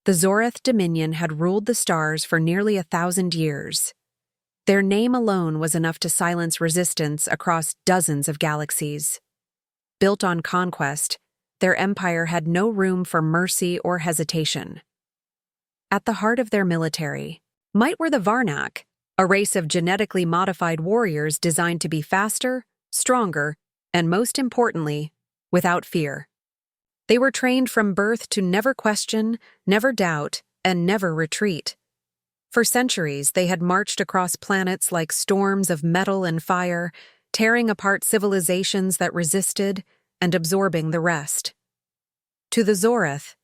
The Zoreth Dominion had ruled the stars for nearly 1,000 years. Their name alone was enough to silence resistance across dozens of galaxies. Built on conquest, their empire had no room for mercy or hesitation. At the heart of their military might were the Varnak, a race of genetically modified warriors designed to be faster, stronger, and most importantly, without fear. They were trained from birth to never question, never doubt, and never retreat. For centuries, they had marched across planets like storms of metal and fire, tearing apart civilizations that resisted and absorbing the rest. To the Zoreth,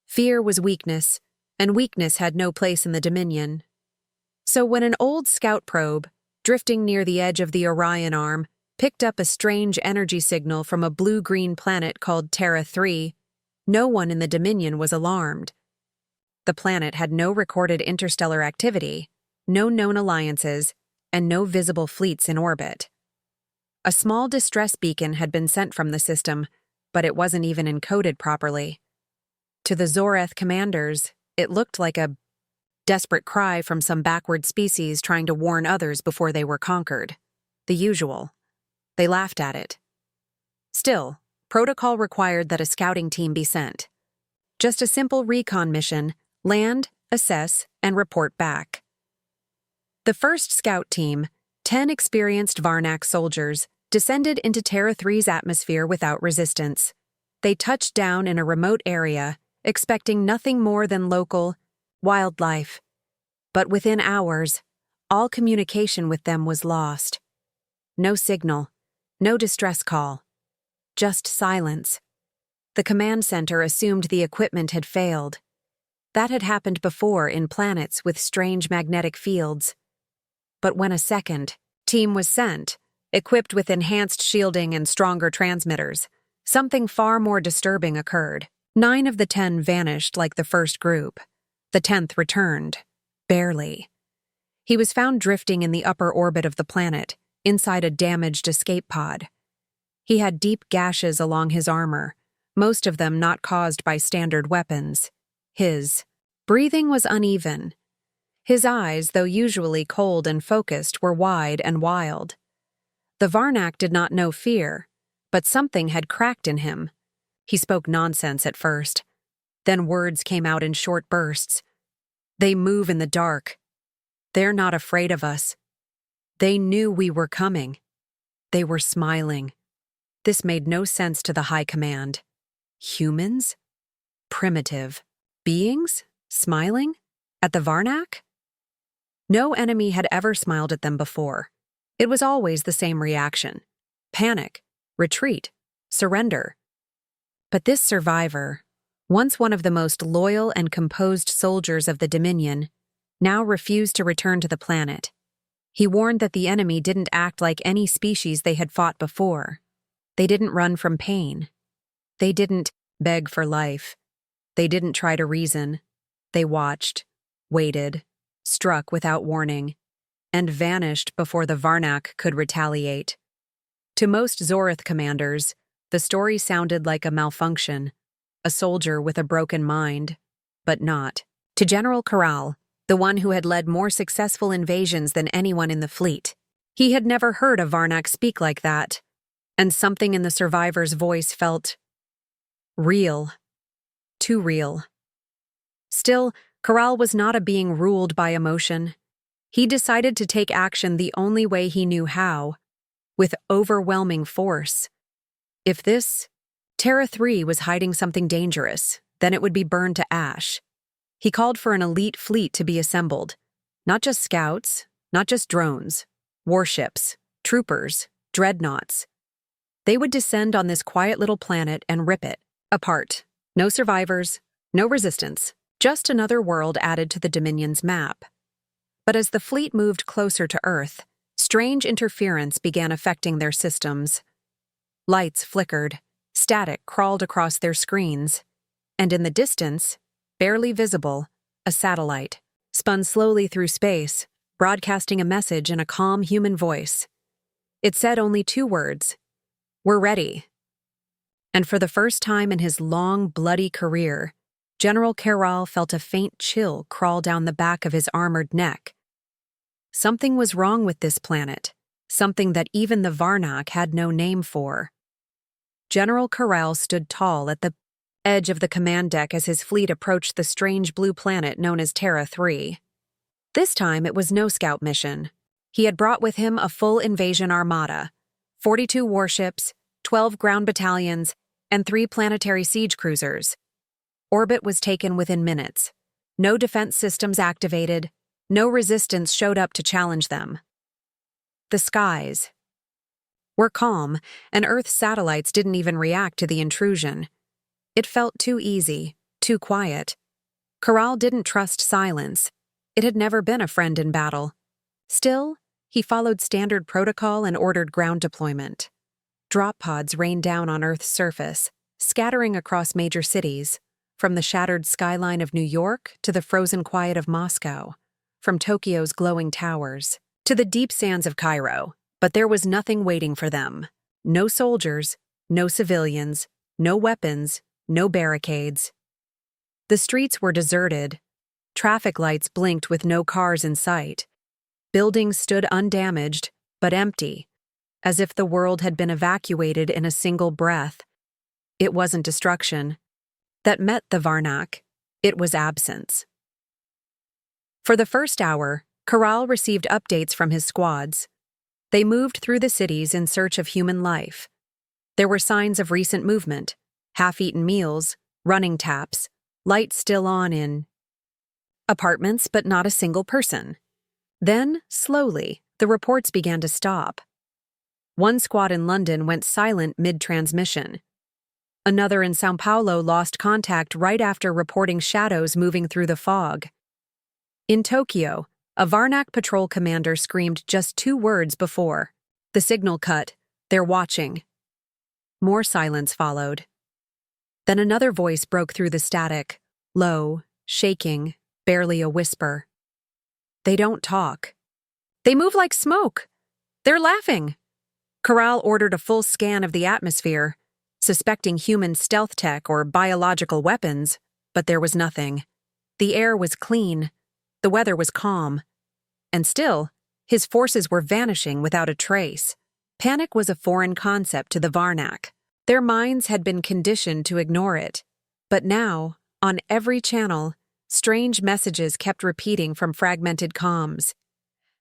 fear was weakness, and weakness had no place in the Dominion. So when an old scout probe, drifting near the edge of the Orion Arm, picked up a strange energy signal from a blue-green planet called Terra 3, no one in the Dominion was alarmed. The planet had no recorded interstellar activity, no known alliances, and no visible fleets in orbit. A small distress beacon had been sent from the system, but it wasn't even encoded properly. To the Zoreth commanders, it looked like a desperate cry from some backward species trying to warn others before they were conquered. The usual. They laughed at it. Still, protocol required that a scouting team be sent. Just a simple recon mission: land, assess, and report back. The first scout team, 10 experienced Varnak soldiers, descended into Terra 3's atmosphere without resistance. They touched down in a remote area, expecting nothing more than local wildlife. But within hours, all communication with them was lost. No signal, no distress call, just silence. The command center assumed the equipment had failed. That had happened before in planets with strange magnetic fields. But when a second team was sent, equipped with enhanced shielding and stronger transmitters, something far more disturbing occurred. 9 of the 10 vanished like the first group. The 10th returned. Barely. He was found drifting in the upper orbit of the planet, inside a damaged escape pod. He had deep gashes along his armor, most of them not caused by standard weapons. His breathing was uneven. His eyes, though usually cold and focused, were wide and wild. The Varnak did not know fear, but something had cracked in him. He spoke nonsense at first. Then words came out in short bursts. They move in the dark. They're not afraid of us. They knew we were coming. They were smiling. This made no sense to the high command. Humans? Primitive. Beings? Smiling? At the Varnak? No enemy had ever smiled at them before. It was always the same reaction: panic, retreat, surrender. But this survivor, once one of the most loyal and composed soldiers of the Dominion, now refused to return to the planet. He warned that the enemy didn't act like any species they had fought before. They didn't run from pain. They didn't beg for life. They didn't try to reason. They watched, waited, struck without warning, and vanished before the Varnak could retaliate. To most Zoreth commanders, the story sounded like a malfunction, a soldier with a broken mind, but not. To General Corral, the one who had led more successful invasions than anyone in the fleet, he had never heard a Varnak speak like that, and something in the survivor's voice felt real. Too real. Still, Corral was not a being ruled by emotion. He decided to take action the only way he knew how, with overwhelming force. If this Terra 3 was hiding something dangerous, then it would be burned to ash. He called for an elite fleet to be assembled. Not just scouts, not just drones, warships, troopers, dreadnoughts. They would descend on this quiet little planet and rip it apart. No survivors, no resistance, just another world added to the Dominion's map. But as the fleet moved closer to Earth, strange interference began affecting their systems. Lights flickered, static crawled across their screens, and in the distance, barely visible, a satellite spun slowly through space, broadcasting a message in a calm human voice. It said only 2 words: "We're ready." And for the first time in his long, bloody career, General Carral felt a faint chill crawl down the back of his armored neck. Something was wrong with this planet, something that even the Varnak had no name for. General Carral stood tall at the edge of the command deck as his fleet approached the strange blue planet known as Terra 3. This time it was no scout mission. He had brought with him a full invasion armada, 42 warships, 12 ground battalions, and 3 planetary siege cruisers. Orbit was taken within minutes. No defense systems activated. No resistance showed up to challenge them. The skies were calm, and Earth's satellites didn't even react to the intrusion. It felt too easy, too quiet. Carral didn't trust silence. It had never been a friend in battle. Still, he followed standard protocol and ordered ground deployment. Drop pods rained down on Earth's surface, scattering across major cities, from the shattered skyline of New York to the frozen quiet of Moscow, from Tokyo's glowing towers to the deep sands of Cairo. But there was nothing waiting for them. No soldiers, no civilians, no weapons, no barricades. The streets were deserted. Traffic lights blinked with no cars in sight. Buildings stood undamaged, but empty, as if the world had been evacuated in a single breath. It wasn't destruction that met the Varnak, it was absence. For the first hour, Carral received updates from his squads. They moved through the cities in search of human life. There were signs of recent movement, half-eaten meals, running taps, lights still on in apartments, but not a single person. Then, slowly, the reports began to stop. One squad in London went silent mid-transmission. Another in São Paulo lost contact right after reporting shadows moving through the fog. In Tokyo, a Varnak patrol commander screamed just 2 words before. The signal cut. They're watching. More silence followed. Then another voice broke through the static, low, shaking, barely a whisper. They don't talk. They move like smoke. They're laughing. Carral ordered a full scan of the atmosphere, suspecting human stealth tech or biological weapons, but there was nothing. The air was clean. The weather was calm. And still, his forces were vanishing without a trace. Panic was a foreign concept to the Varnak. Their minds had been conditioned to ignore it. But now, on every channel, strange messages kept repeating from fragmented comms.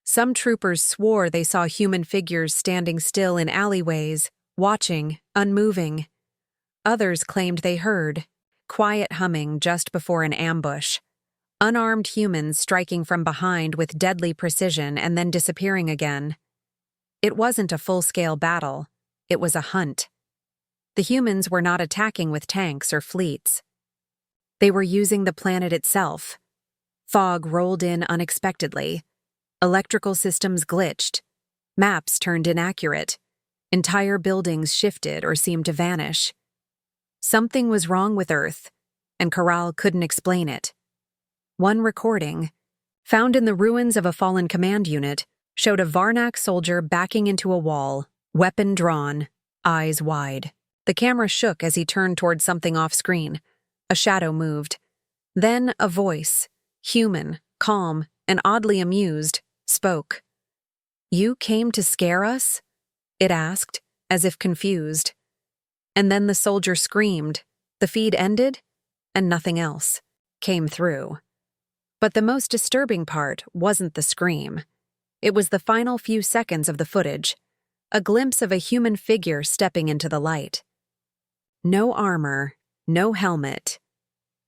Some troopers swore they saw human figures standing still in alleyways, watching, unmoving. Others claimed they heard quiet humming just before an ambush. Unarmed humans striking from behind with deadly precision and then disappearing again. It wasn't a full-scale battle. It was a hunt. The humans were not attacking with tanks or fleets. They were using the planet itself. Fog rolled in unexpectedly. Electrical systems glitched. Maps turned inaccurate. Entire buildings shifted or seemed to vanish. Something was wrong with Earth, and Carral couldn't explain it. One recording, found in the ruins of a fallen command unit, showed a Varnak soldier backing into a wall, weapon drawn, eyes wide. The camera shook as he turned toward something off-screen. A shadow moved. Then a voice, human, calm, and oddly amused, spoke. "You came to scare us?" it asked, as if confused. And then the soldier screamed. The feed ended, and nothing else came through. But the most disturbing part wasn't the scream. It was the final few seconds of the footage, a glimpse of a human figure stepping into the light. No armor, no helmet,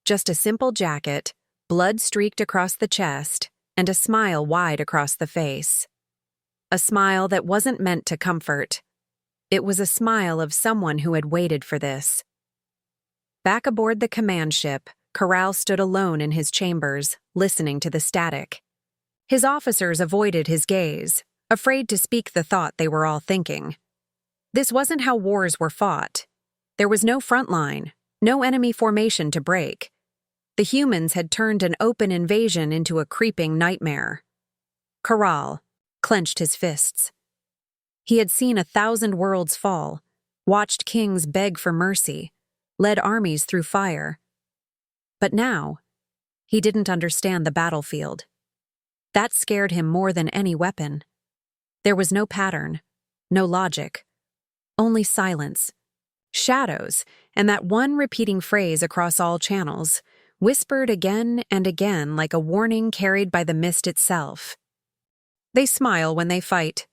just a simple jacket, blood streaked across the chest, and a smile wide across the face. A smile that wasn't meant to comfort. It was a smile of someone who had waited for this. Back aboard the command ship, Carral stood alone in his chambers, listening to the static. His officers avoided his gaze, afraid to speak the thought they were all thinking. This wasn't how wars were fought. There was no front line, no enemy formation to break. The humans had turned an open invasion into a creeping nightmare. Carral clenched his fists. He had seen 1,000 worlds fall, watched kings beg for mercy, led armies through fire. But now, he didn't understand the battlefield. That scared him more than any weapon. There was no pattern, no logic, only silence, shadows, and that one repeating phrase across all channels, whispered again and again like a warning carried by the mist itself. They smile when they fight.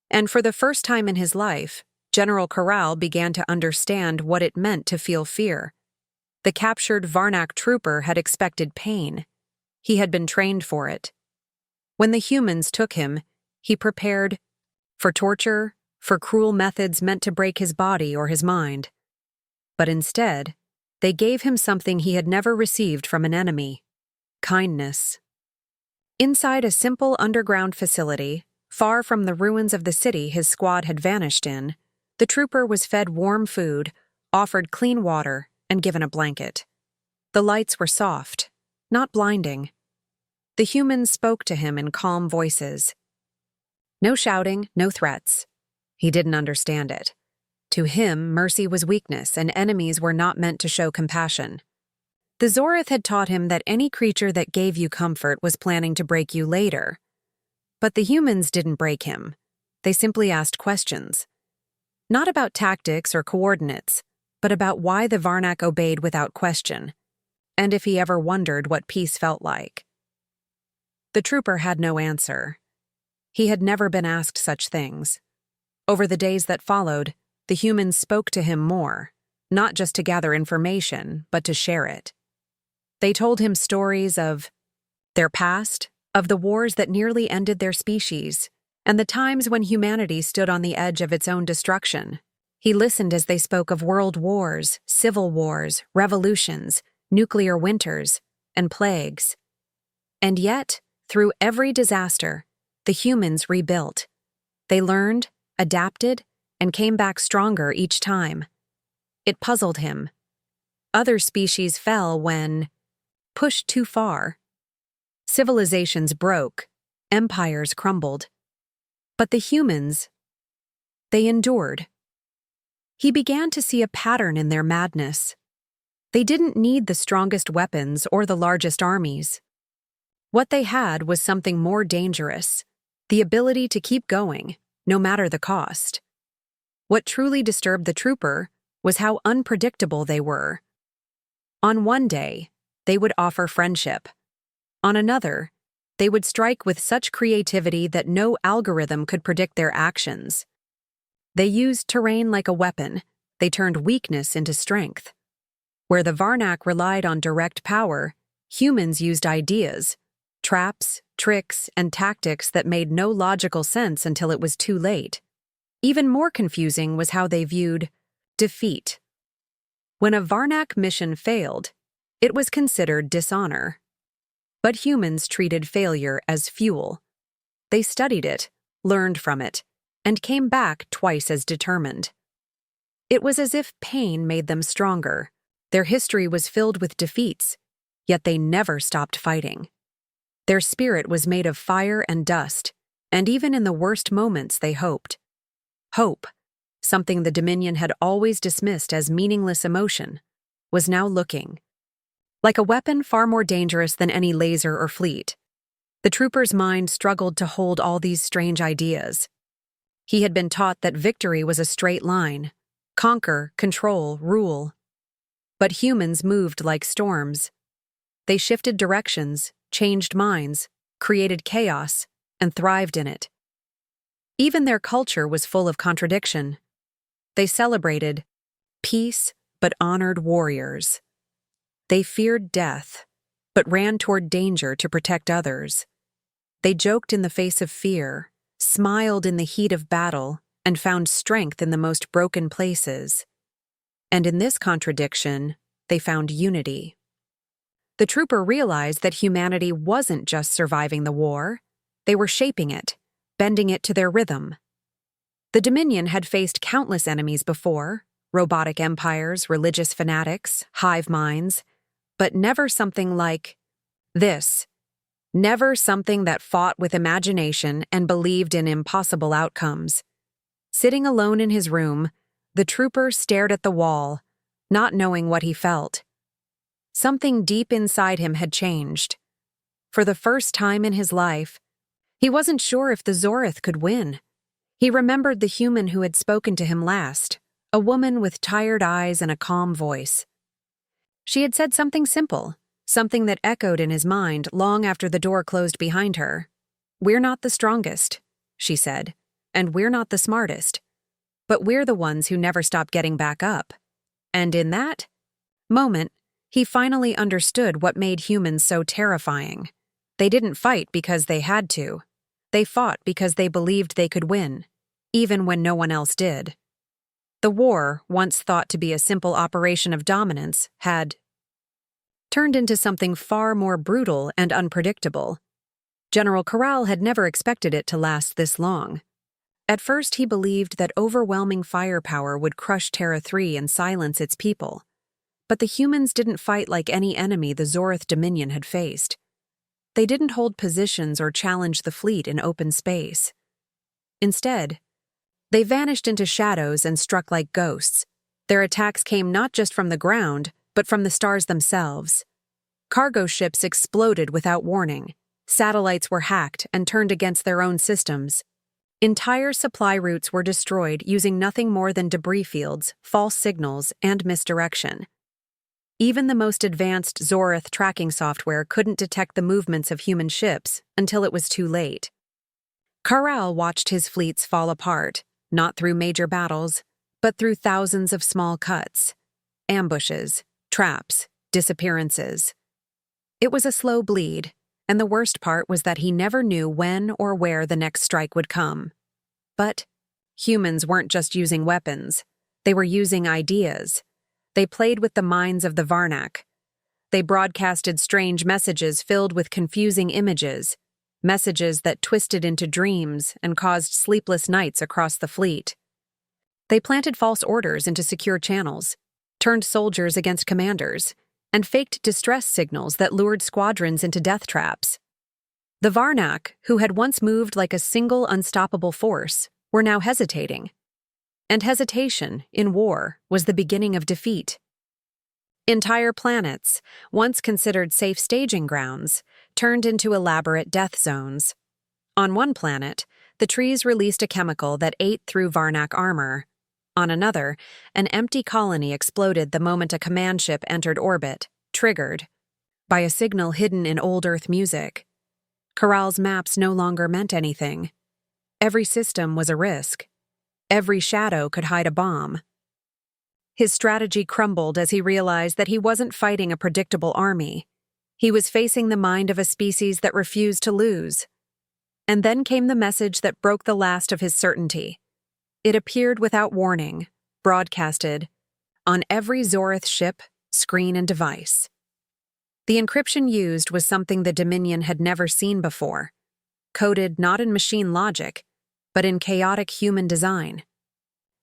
And for the first time in his life, General Corral began to understand what it meant to feel fear. The captured Varnak trooper had expected pain. He had been trained for it. When the humans took him, he prepared for torture, for cruel methods meant to break his body or his mind. But instead, they gave him something he had never received from an enemy: kindness. Inside a simple underground facility, far from the ruins of the city his squad had vanished in, the trooper was fed warm food, offered clean water, and given a blanket. The lights were soft, not blinding. The humans spoke to him in calm voices. No shouting, no threats. He didn't understand it. To him, mercy was weakness, and enemies were not meant to show compassion. The Zorith had taught him that any creature that gave you comfort was planning to break you later. But the humans didn't break him. They simply asked questions. Not about tactics or coordinates, but about why the Varnak obeyed without question, and if he ever wondered what peace felt like. The trooper had no answer. He had never been asked such things. Over the days that followed, the humans spoke to him more, not just to gather information, but to share it. They told him stories of their past, of the wars that nearly ended their species, and the times when humanity stood on the edge of its own destruction. He listened as they spoke of world wars, civil wars, revolutions, nuclear winters, and plagues. And yet, through every disaster, the humans rebuilt. They learned, adapted, and came back stronger each time. It puzzled him. Other species fell when pushed too far. Civilizations broke, empires crumbled. But the humans, they endured. He began to see a pattern in their madness. They didn't need the strongest weapons or the largest armies. What they had was something more dangerous: the ability to keep going, no matter the cost. What truly disturbed the trooper was how unpredictable they were. On one day, they would offer friendship. On another, they would strike with such creativity that no algorithm could predict their actions. They used terrain like a weapon. They turned weakness into strength. Where the Varnak relied on direct power, humans used ideas, traps, tricks, and tactics that made no logical sense until it was too late. Even more confusing was how they viewed defeat. When a Varnak mission failed, it was considered dishonor. But humans treated failure as fuel. They studied it, learned from it, and came back twice as determined. It was as if pain made them stronger. Their history was filled with defeats, yet they never stopped fighting. Their spirit was made of fire and dust, and even in the worst moments they hoped. Hope, something the Dominion had always dismissed as meaningless emotion, was now looking like a weapon far more dangerous than any laser or fleet. The trooper's mind struggled to hold all these strange ideas. He had been taught that victory was a straight line: conquer, control, rule. But humans moved like storms. They shifted directions, changed minds, created chaos, and thrived in it. Even their culture was full of contradiction. They celebrated peace but honored warriors. They feared death, but ran toward danger to protect others. They joked in the face of fear, smiled in the heat of battle, and found strength in the most broken places. And in this contradiction, they found unity. The trooper realized that humanity wasn't just surviving the war. They were shaping it, bending it to their rhythm. The Dominion had faced countless enemies before: robotic empires, religious fanatics, hive minds, but never something like this. Never something that fought with imagination and believed in impossible outcomes. Sitting alone in his room, the trooper stared at the wall, not knowing what he felt. Something deep inside him had changed. For the first time in his life, he wasn't sure if the Zorith could win. He remembered the human who had spoken to him last, a woman with tired eyes and a calm voice. She had said something simple, something that echoed in his mind long after the door closed behind her. "We're not the strongest," she said, "and we're not the smartest. But we're the ones who never stop getting back up." And in that moment, he finally understood what made humans so terrifying. They didn't fight because they had to. They fought because they believed they could win, even when no one else did. The war, once thought to be a simple operation of dominance, had turned into something far more brutal and unpredictable. General Corral had never expected it to last this long. At first, he believed that overwhelming firepower would crush Terra 3 and silence its people. But the humans didn't fight like any enemy the Zorith Dominion had faced. They didn't hold positions or challenge the fleet in open space. Instead, they vanished into shadows and struck like ghosts. Their attacks came not just from the ground, but from the stars themselves. Cargo ships exploded without warning. Satellites were hacked and turned against their own systems. Entire supply routes were destroyed using nothing more than debris fields, false signals, and misdirection. Even the most advanced Zorith tracking software couldn't detect the movements of human ships until it was too late. Corral watched his fleets fall apart, not through major battles, but through thousands of small cuts, ambushes, traps, disappearances. It was a slow bleed, and the worst part was that he never knew when or where the next strike would come. But humans weren't just using weapons. They were using ideas. They played with the minds of the Varnak. They broadcasted strange messages filled with confusing images, messages that twisted into dreams and caused sleepless nights across the fleet. They planted false orders into secure channels, turned soldiers against commanders, and faked distress signals that lured squadrons into death traps. The Varnak, who had once moved like a single unstoppable force, were now hesitating. And hesitation, in war, was the beginning of defeat. Entire planets, once considered safe staging grounds, turned into elaborate death zones. On one planet, the trees released a chemical that ate through Varnak armor. On another, an empty colony exploded the moment a command ship entered orbit, triggered by a signal hidden in old Earth music. Corral's maps no longer meant anything. Every system was a risk. Every shadow could hide a bomb. His strategy crumbled as he realized that he wasn't fighting a predictable army. He was facing the mind of a species that refused to lose. And then came the message that broke the last of his certainty. It appeared without warning, broadcasted, on every Zorith ship, screen, and device. The encryption used was something the Dominion had never seen before, coded not in machine logic, but in chaotic human design.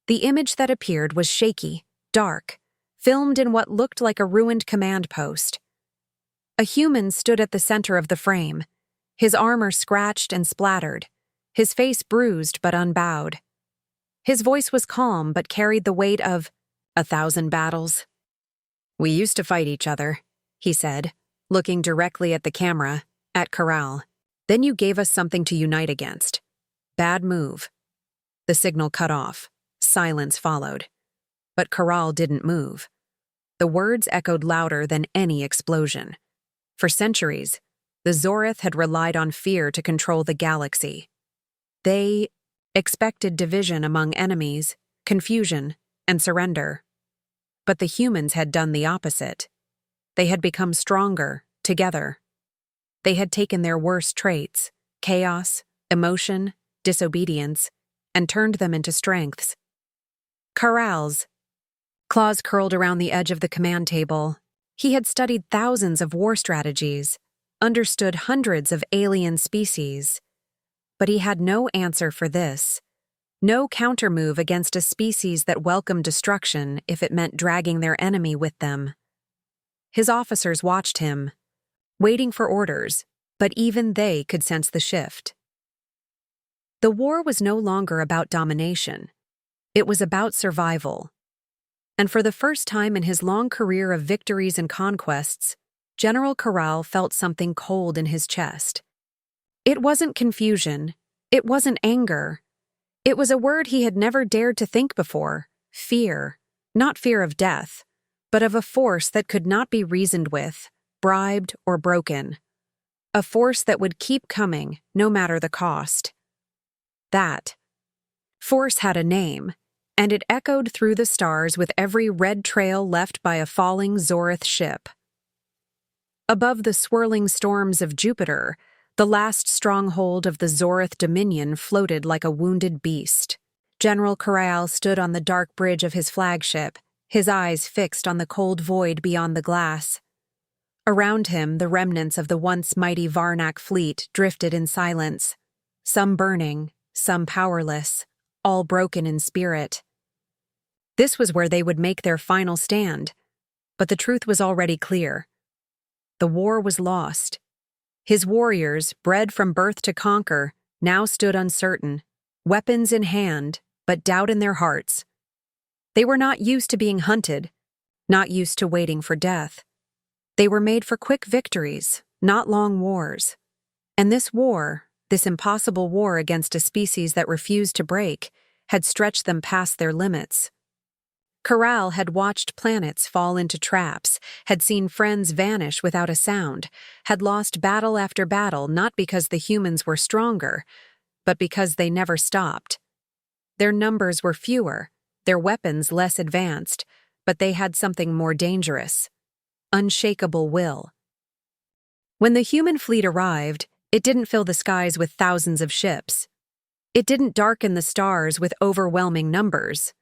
The image that appeared was shaky, dark, filmed in what looked like a ruined command post. A human stood at the center of the frame, his armor scratched and splattered, his face bruised but unbowed. His voice was calm but carried the weight of 1,000 battles. "We used to fight each other," he said, looking directly at the camera, at Corral. "Then you gave us something to unite against. Bad move." The signal cut off. Silence followed. But Corral didn't move. The words echoed louder than any explosion. For centuries, the Zorith had relied on fear to control the galaxy. They expected division among enemies, confusion, and surrender. But the humans had done the opposite. They had become stronger, together. They had taken their worst traits, chaos, emotion, disobedience, and turned them into strengths. Corral's claws curled around the edge of the command table. He had studied thousands of war strategies, understood hundreds of alien species. But he had no answer for this. No countermove against a species that welcomed destruction if it meant dragging their enemy with them. His officers watched him, waiting for orders, but even they could sense the shift. The war was no longer about domination. It was about survival. And for the first time in his long career of victories and conquests, General Corral felt something cold in his chest. It wasn't confusion. It wasn't anger. It was a word he had never dared to think before: fear. Not fear of death, but of a force that could not be reasoned with, bribed, or broken. A force that would keep coming, no matter the cost. That force had a name, and it echoed through the stars with every red trail left by a falling Zorith ship. Above the swirling storms of Jupiter, the last stronghold of the Zorith Dominion floated like a wounded beast. General Corral stood on the dark bridge of his flagship, his eyes fixed on the cold void beyond the glass. Around him, the remnants of the once mighty Varnak fleet drifted in silence, some burning, some powerless, all broken in spirit. This was where they would make their final stand, but the truth was already clear. The war was lost. His warriors, bred from birth to conquer, now stood uncertain, weapons in hand, but doubt in their hearts. They were not used to being hunted, not used to waiting for death. They were made for quick victories, not long wars. And this war, this impossible war against a species that refused to break, had stretched them past their limits. Corral had watched planets fall into traps, had seen friends vanish without a sound, had lost battle after battle not because the humans were stronger, but because they never stopped. Their numbers were fewer, their weapons less advanced, but they had something more dangerous: unshakable will. When the human fleet arrived, it didn't fill the skies with thousands of ships. It didn't darken the stars with overwhelming numbers.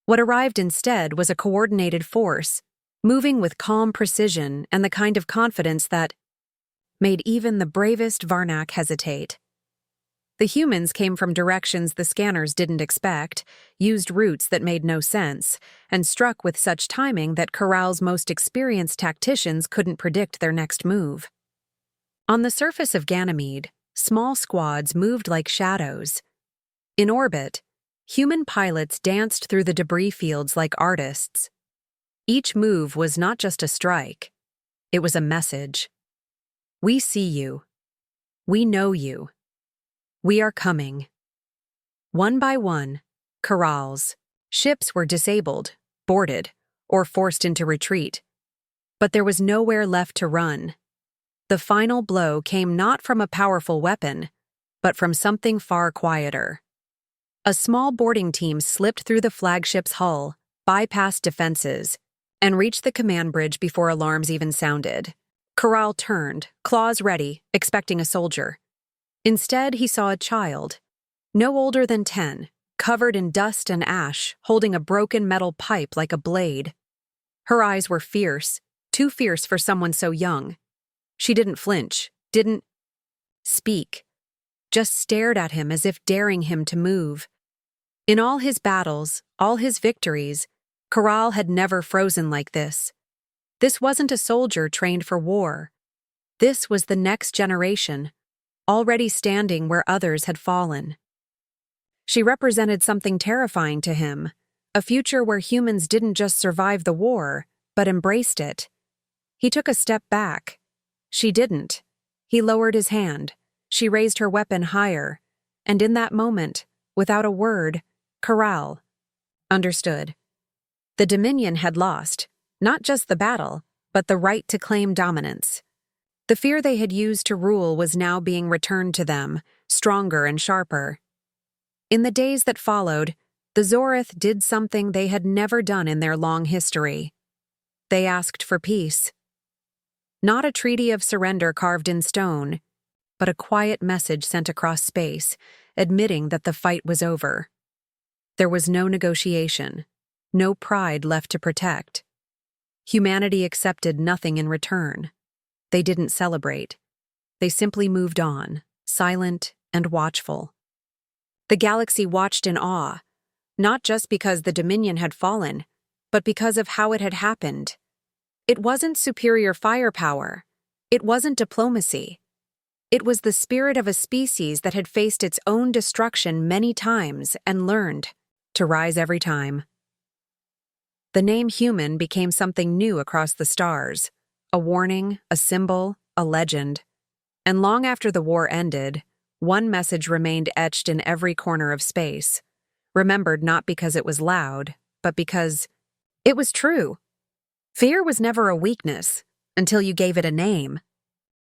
What arrived instead was a coordinated force, moving with calm precision and the kind of confidence that made even the bravest Varnak hesitate. The humans came from directions the scanners didn't expect, used routes that made no sense, and struck with such timing that Corral's most experienced tacticians couldn't predict their next move. On the surface of Ganymede, small squads moved like shadows. In orbit, human pilots danced through the debris fields like artists. Each move was not just a strike. It was a message. We see you. We know you. We are coming. One by one, Corral's ships were disabled, boarded, or forced into retreat. But there was nowhere left to run. The final blow came not from a powerful weapon, but from something far quieter. A small boarding team slipped through the flagship's hull, bypassed defenses, and reached the command bridge before alarms even sounded. Corral turned, claws ready, expecting a soldier. Instead, he saw a child, no older than 10, covered in dust and ash, holding a broken metal pipe like a blade. Her eyes were fierce, too fierce for someone so young. She didn't flinch, didn't speak, just stared at him as if daring him to move. In all his battles, all his victories, Corral had never frozen like this. This wasn't a soldier trained for war. This was the next generation, already standing where others had fallen. She represented something terrifying to him, a future where humans didn't just survive the war, but embraced it. He took a step back. She didn't. He lowered his hand. She raised her weapon higher, and in that moment, without a word, Corral understood. The Dominion had lost, not just the battle, but the right to claim dominance. The fear they had used to rule was now being returned to them, stronger and sharper. In the days that followed, the Zorith did something they had never done in their long history. They asked for peace. Not a treaty of surrender carved in stone, but a quiet message sent across space, admitting that the fight was over. There was no negotiation, no pride left to protect. Humanity accepted nothing in return. They didn't celebrate. They simply moved on, silent and watchful. The galaxy watched in awe, not just because the Dominion had fallen, but because of how it had happened. It wasn't superior firepower. It wasn't diplomacy. It was the spirit of a species that had faced its own destruction many times and learned to rise every time. The name human became something new across the stars, a warning, a symbol, a legend. And long after the war ended, one message remained etched in every corner of space, remembered not because it was loud, but because it was true. Fear was never a weakness until you gave it a name.